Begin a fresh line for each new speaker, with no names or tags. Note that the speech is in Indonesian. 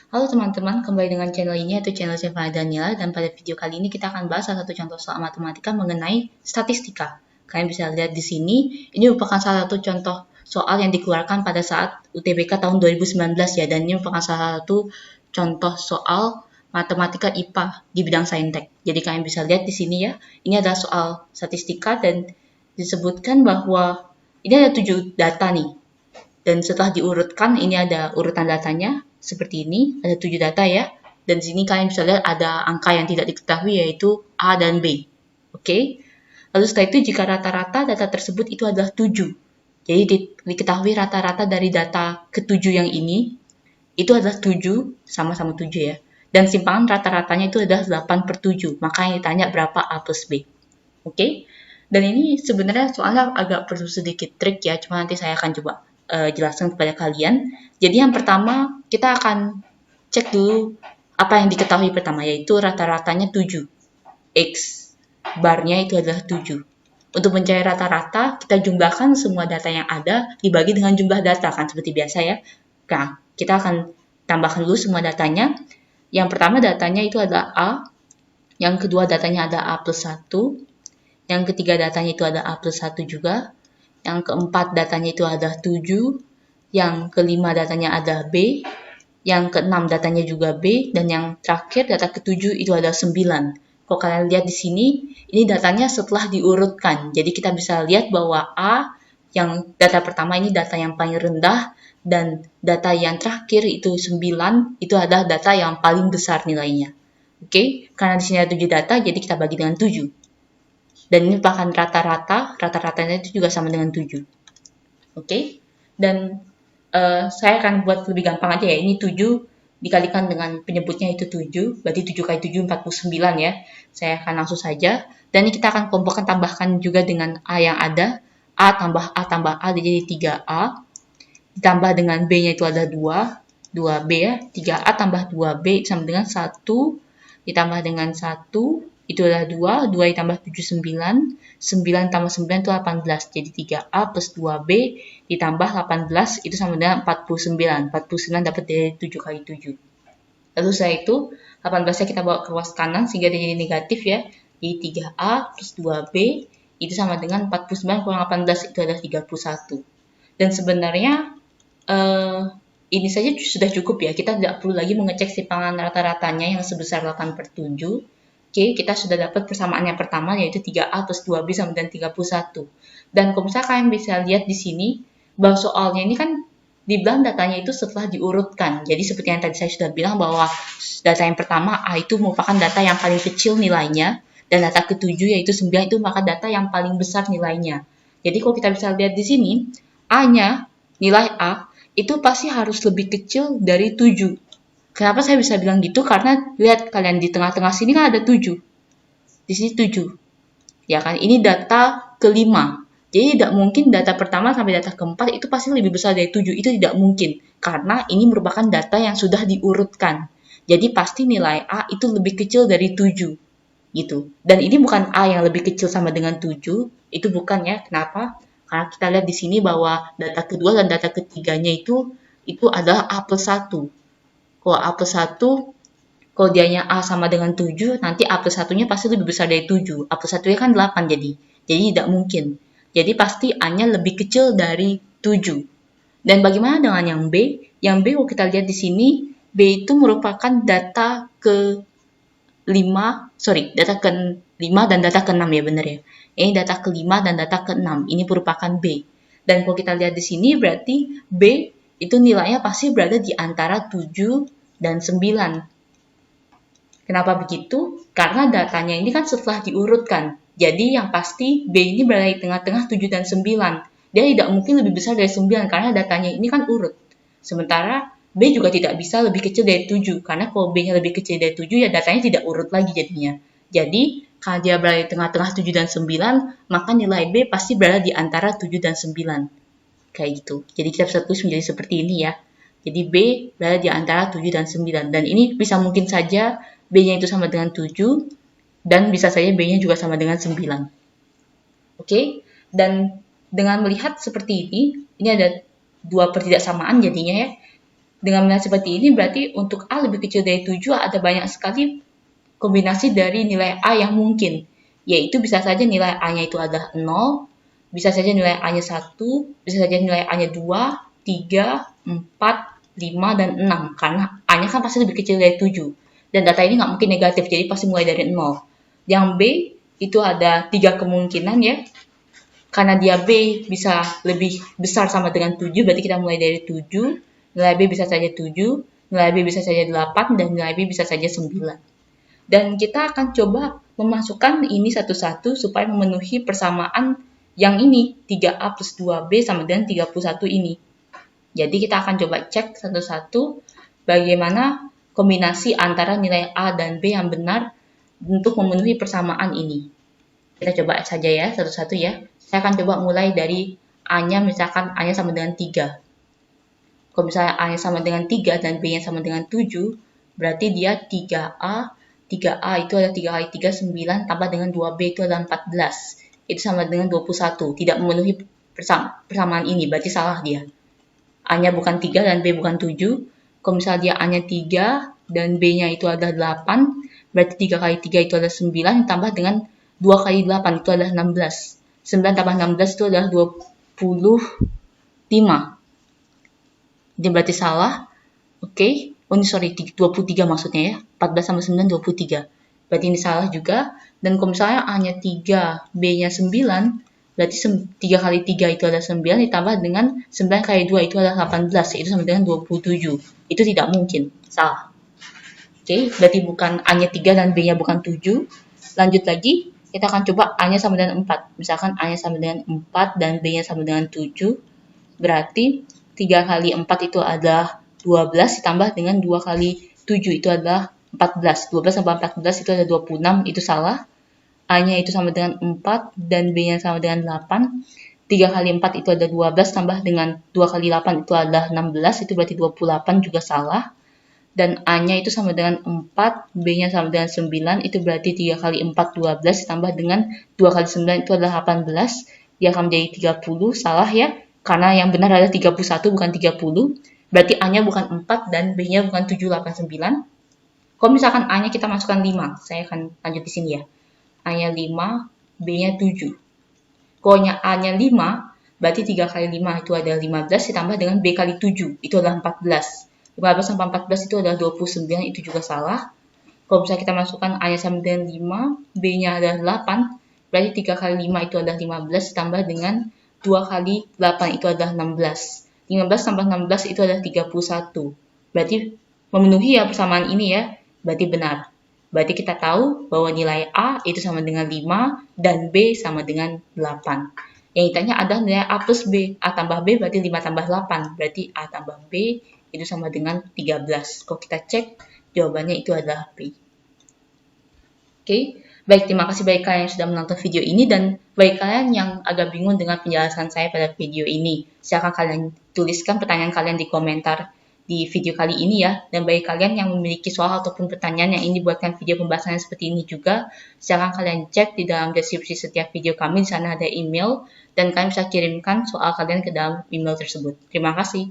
Halo teman-teman, kembali dengan channel ini yaitu channel Seva Daniela, dan pada video kali ini kita akan bahas salah satu contoh soal matematika mengenai statistika. Kalian bisa lihat di sini, ini merupakan salah satu contoh soal yang dikeluarkan pada saat UTBK tahun 2019 ya, dan ini merupakan salah satu contoh soal matematika IPA di bidang saintek. Jadi kalian bisa lihat di sini ya, ini adalah soal statistika dan disebutkan bahwa ini ada 7 data nih. Dan setelah diurutkan, ini ada urutan datanya, seperti ini, ada 7 data ya. Dan di sini kalian bisa lihat ada angka yang tidak diketahui, yaitu A dan B. Oke. Lalu setelah itu, jika rata-rata data tersebut itu adalah 7. Jadi diketahui rata-rata dari data ke-7 yang ini, itu adalah 7, sama-sama 7 ya. Dan simpangan rata-ratanya itu adalah 8/7. Maka yang ditanya berapa A plus B. Oke. Dan ini sebenarnya soalnya agak perlu sedikit trik ya, cuma nanti saya akan coba jelaskan kepada kalian. Jadi yang pertama, kita akan cek dulu apa yang diketahui pertama, yaitu rata-ratanya 7. X barnya itu adalah 7. Untuk mencari rata-rata, kita jumlahkan semua data yang ada dibagi dengan jumlah data, kan seperti biasa ya. Nah, kita akan tambahkan dulu semua datanya. Yang pertama datanya itu adalah A, yang kedua datanya ada A plus 1, yang ketiga datanya itu ada A plus 1 juga, yang keempat datanya itu ada 7, yang kelima datanya ada B, yang keenam datanya juga B, dan yang terakhir data ketujuh itu ada 9. Kalau kalian lihat di sini, ini datanya setelah diurutkan. Jadi kita bisa lihat bahwa A, yang data pertama ini data yang paling rendah, dan data yang terakhir itu 9, itu adalah data yang paling besar nilainya. Oke, karena di sini ada 7 data, jadi kita bagi dengan 7. Dan ini merupakan rata-ratanya itu juga sama dengan 7. Oke, dan saya akan buat lebih gampang aja ya, ini 7 dikalikan dengan penyebutnya itu 7, berarti 7 kali 7, 49 ya. Saya akan langsung saja, dan ini kita akan tambahkan juga dengan A yang ada, A tambah A, jadi 3A, ditambah dengan B-nya itu ada 2B ya, 3A tambah 2B sama dengan 1, ditambah dengan 1, itu adalah 2 ditambah 7, 9, 9 tambah 9 itu 18, jadi 3A plus 2B ditambah 18 itu sama dengan 49, 49 dapat dari 7 kali 7. Lalu setelah itu, 18-nya kita bawa ke ruas kanan sehingga dia jadi negatif ya, jadi 3A plus 2B itu sama dengan 49 kurang 18 itu adalah 31. Dan sebenarnya ini saja sudah cukup ya, kita tidak perlu lagi mengecek simpangan rata-ratanya yang sebesar 8/7. Oke, kita sudah dapat persamaan yang pertama, yaitu 3A plus 2B sama dengan 31. Dan kalau misalnya kalian bisa lihat di sini, bahwa soalnya ini kan dibilang datanya itu setelah diurutkan. Jadi seperti yang tadi saya sudah bilang bahwa data yang pertama A itu merupakan data yang paling kecil nilainya, dan data ketujuh yaitu 9 itu merupakan data yang paling besar nilainya. Jadi kalau kita bisa lihat di sini, A-nya, nilai A, itu pasti harus lebih kecil dari 7. Kenapa saya bisa bilang gitu? Karena lihat kalian di tengah-tengah sini kan ada 7. Di sini 7. Ya kan? Ini data kelima. Jadi tidak mungkin data pertama sampai data keempat itu pasti lebih besar dari 7. Itu tidak mungkin. Karena ini merupakan data yang sudah diurutkan. Jadi pasti nilai A itu lebih kecil dari 7. Gitu. Dan ini bukan A yang lebih kecil sama dengan 7. Itu bukan ya. Kenapa? Karena kita lihat di sini bahwa data kedua dan data ketiganya itu adalah A plus 1. Kalau A plus 1, kalau dianya A sama dengan 7, nanti A plus 1-nya pasti lebih besar dari 7. A plus 1-nya kan 8 jadi. Jadi tidak mungkin. Jadi pasti A-nya lebih kecil dari 7. Dan bagaimana dengan yang B? Yang B kalau kita lihat di sini, B itu merupakan data data ke-5 dan data ke-6 ya, benar ya. Ini data ke-5 dan data ke-6. Ini merupakan B. Dan kalau kita lihat di sini berarti B itu nilainya pasti berada di antara 7 dan 9. Kenapa begitu? Karena datanya ini kan setelah diurutkan. Jadi yang pasti B ini berada di tengah-tengah 7 dan 9. Dia tidak mungkin lebih besar dari 9 karena datanya ini kan urut. Sementara B juga tidak bisa lebih kecil dari 7. Karena kalau B-nya lebih kecil dari 7 ya datanya tidak urut lagi jadinya. Jadi kalau dia berada di tengah-tengah 7 dan 9, maka nilai B pasti berada di antara 7 dan 9. Kayak gitu. Jadi kita bisa tulis menjadi seperti ini ya. Jadi B berada di antara 7 dan 9. Dan ini bisa mungkin saja B-nya itu sama dengan 7, dan bisa saja B-nya juga sama dengan 9. Oke? Dan dengan melihat seperti ini ada dua pertidaksamaan jadinya ya. Dengan melihat seperti ini, berarti untuk A lebih kecil dari 7 ada banyak sekali kombinasi dari nilai A yang mungkin. Yaitu bisa saja nilai A-nya itu adalah 0, bisa saja nilai A-nya 1, bisa saja nilai A-nya 2, 3, 4, 5, dan 6. Karena A-nya kan pasti lebih kecil dari 7. Dan data ini nggak mungkin negatif, jadi pasti mulai dari 0. Yang B, itu ada 3 kemungkinan ya. Karena dia B bisa lebih besar sama dengan 7, berarti kita mulai dari 7. Nilai B bisa saja 7, nilai B bisa saja 8, dan nilai B bisa saja 9. Dan kita akan coba memasukkan ini satu-satu supaya memenuhi persamaan yang ini, 3A plus 2B sama dengan 31 ini. Jadi kita akan coba cek satu-satu bagaimana kombinasi antara nilai A dan B yang benar untuk memenuhi persamaan ini. Kita coba saja ya, satu-satu ya. Saya akan coba mulai dari A-nya, misalkan A-nya sama dengan 3. Kalau misalnya A-nya sama dengan 3 dan B-nya sama dengan 7, berarti dia 3A. 3A itu adalah 3 kali 3, 9, tambah dengan 2B itu adalah 14. Itu sama dengan 21. Tidak memenuhi persamaan ini, berarti salah dia. A-nya bukan 3 dan B bukan 7. Kalau misalnya dia A-nya 3 dan B-nya itu adalah 8, berarti 3 kali 3 itu adalah 9, ditambah dengan 2 kali 8 itu adalah 16. 9 tambah 16 itu adalah 25. Jadi berarti salah. Oke. Oh ini sorry, 23 maksudnya ya. 14 sama 9, 23. Berarti ini salah juga. Dan kalau misalnya A-nya 3, B-nya 9, berarti 3 kali 3 itu adalah 9, ditambah dengan 9 kali 2 itu adalah 18. Itu sama dengan 27. Itu tidak mungkin. Salah. Oke, berarti bukan A-nya 3 dan B-nya bukan 7. Lanjut lagi, kita akan coba A-nya sama dengan 4. Misalkan A-nya sama dengan 4 dan B-nya sama dengan 7. Berarti 3 kali 4 itu adalah 12, ditambah dengan 2 kali 7 itu adalah 14. 12 tambah 14 itu adalah 26, itu salah. A-nya itu sama dengan 4 dan B-nya sama dengan 8. 3 kali 4 itu adalah 12, tambah dengan 2 kali 8 itu adalah 16, itu berarti 28, juga salah. Dan A-nya itu sama dengan 4, B-nya sama dengan 9, itu berarti 3 kali 4, 12, ditambah dengan 2 kali 9 itu adalah 18, dia akan menjadi 30, salah ya. Karena yang benar adalah 31 bukan 30. Berarti A-nya bukan 4 dan B-nya bukan 7, 8, 9. Kalau misalkan A-nya kita masukkan 5, saya akan lanjut di sini ya. A-nya 5, B-nya 7. Kalau A-nya 5, berarti 3 kali 5 itu adalah 15, ditambah dengan B kali 7, itu adalah 14. 15 tambah 14 itu adalah 29, itu juga salah. Kalau misalnya kita masukkan A-nya sama dengan 5, B-nya adalah 8, berarti 3 kali 5 itu adalah 15, ditambah dengan 2 kali 8 itu adalah 16. 15 tambah 16 itu adalah 31. Berarti memenuhi ya persamaan ini ya. Berarti benar. Berarti kita tahu bahwa nilai A itu sama dengan 5 dan B sama dengan 8. Yang ditanya adalah nilai A plus B. A tambah B berarti 5 tambah 8. Berarti A tambah B itu sama dengan 13. Kalau kita cek, jawabannya itu adalah B. Oke. Baik, terima kasih bagi kalian yang sudah menonton video ini, dan bagi kalian yang agak bingung dengan penjelasan saya pada video ini, silakan kalian tuliskan pertanyaan kalian di komentar di video kali ini ya. Dan bagi kalian yang memiliki soal ataupun pertanyaan yang ingin dibuatkan video pembahasannya seperti ini juga, silakan kalian cek di dalam deskripsi setiap video kami. Di sana ada email dan kalian bisa kirimkan soal kalian ke dalam email tersebut. Terima kasih.